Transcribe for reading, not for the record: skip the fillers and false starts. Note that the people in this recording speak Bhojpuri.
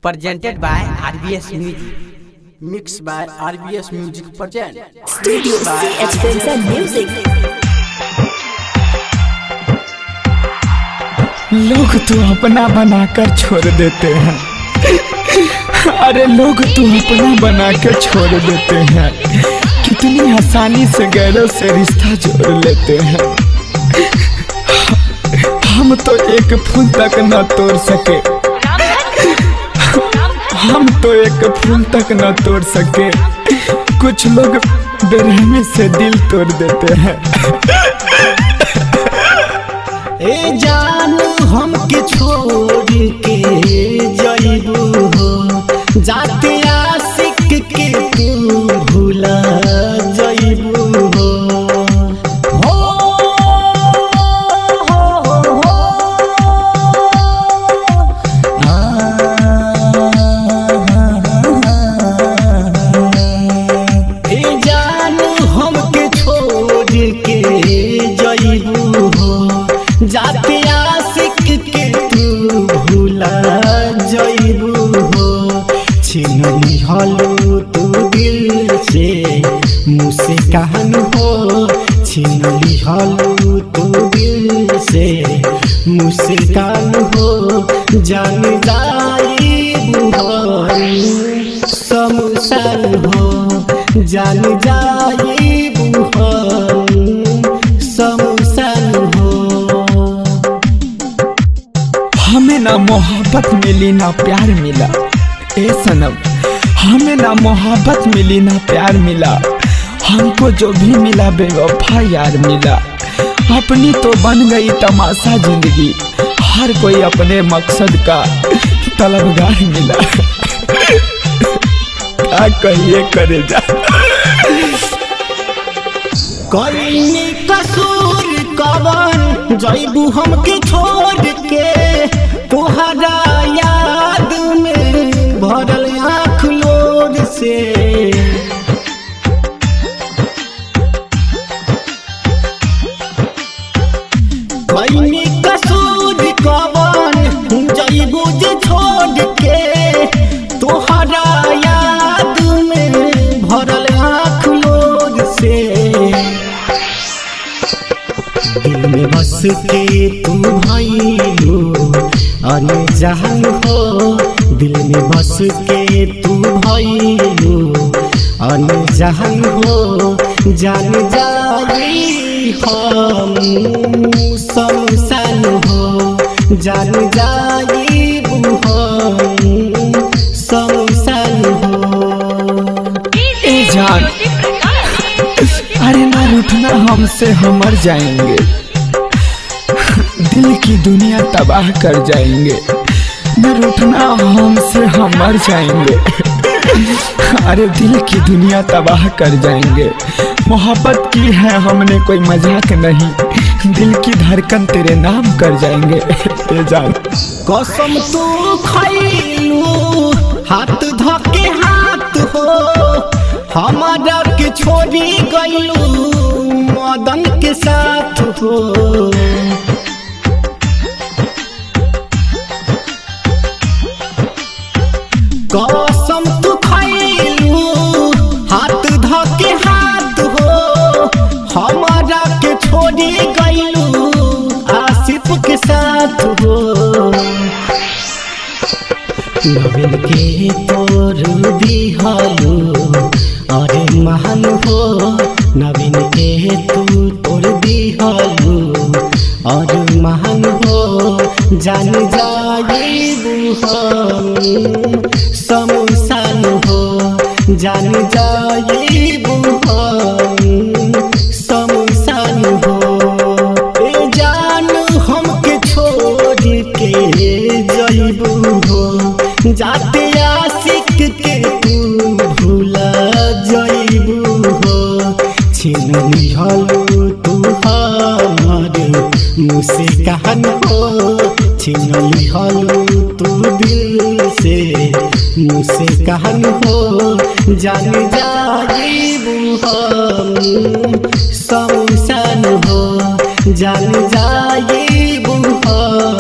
presented by RBS Music, mixed by RBS Music present. Studio CH Vincent Music. लोग तो अपना बनाकर छोड़ देते हैं। अरे लोग तो अपना बनाकर छोड़ देते हैं। कितनी आसानी से गैरों से रिश्ता जोड़ लेते हैं। हम तो एक फूल तक न तोड़ सके, हम तो एक फूल तक न तोड़ सके, कुछ लोग बेरहमी से दिल तोड़ देते हैं। ए जान हमके छोड़ के जाइबू हो, जाते आशिक के तू भूला जाइबू हो। ए जान हमके छोड़ के जाइबू हो, जाते आशिक के तू भूला जाइबू हो। छीन लिहलू तू दिल से मुस्कान हो, छीन लिहलू तू दिल से मुस्कान हो। जान जाइबू हो शमशान हो, जान जाइबू हो शमशान हो। हमें ना मोहब्बत मिली ना प्यार मिला, ए सनम हमें ना मोहब्बत मिली ना प्यार मिला। हमको जो भी मिला बेवफा यार मिला। अपनी तो बन गई तमाशा जिंदगी, हर कोई अपने मकसद का तलबगार मिला। क्या कहिए करे जा। कईनी कसूर कवन जाइबू हमके छोड़ के, तोहरा याद में भरल आँख लोर से। कईनी कसूर कवन जाइबू जे छोड़ के, तोहरा याद में भरल आँख लोर से। दिल में बस के तू भाई हो अनजान हो, दिल में बस के तू भाई हो अनजान हो। जान जाई हम शमशान हो, जान जाई हम शमशान हो। ए जान अरे ना रूठना हमसे, हम मर जाएंगे। दिल की दुनिया तबाह कर जाएंगे। न रूठना हमसे, हम मर जाएंगे। अरे दिल की दुनिया तबाह कर जाएंगे। मोहब्बत की है हमने कोई मजाक नहीं, दिल की धड़कन तेरे नाम कर जाएंगे। ए जान कसम तू खैलू हाथ धके हाथ हो, हमारा के छोड़ी गईलू मदन के साथ हो। कसम तू खैलू हाथ धके हाथ हो, हमारा के छोड़ी गईलू आसिफ के साथ हो। नवीन के तोर दिहालू अरे महान हो, नवीन के तू तोर दिहालू अरे महान हो। जान जाइबू हम शमशान हो, जान जाइबू हम शमशान हो। ए जान हमके छोड़ के जाइबू हो, जाते आशिक के तू भूला जाइबू हो। छीन लिहलू तू हमर मुस्कान हो, छीन लिहलू तू दिल से मुस्कान हो। जान जाइबू हम शमशान हो, जान जाइबू हम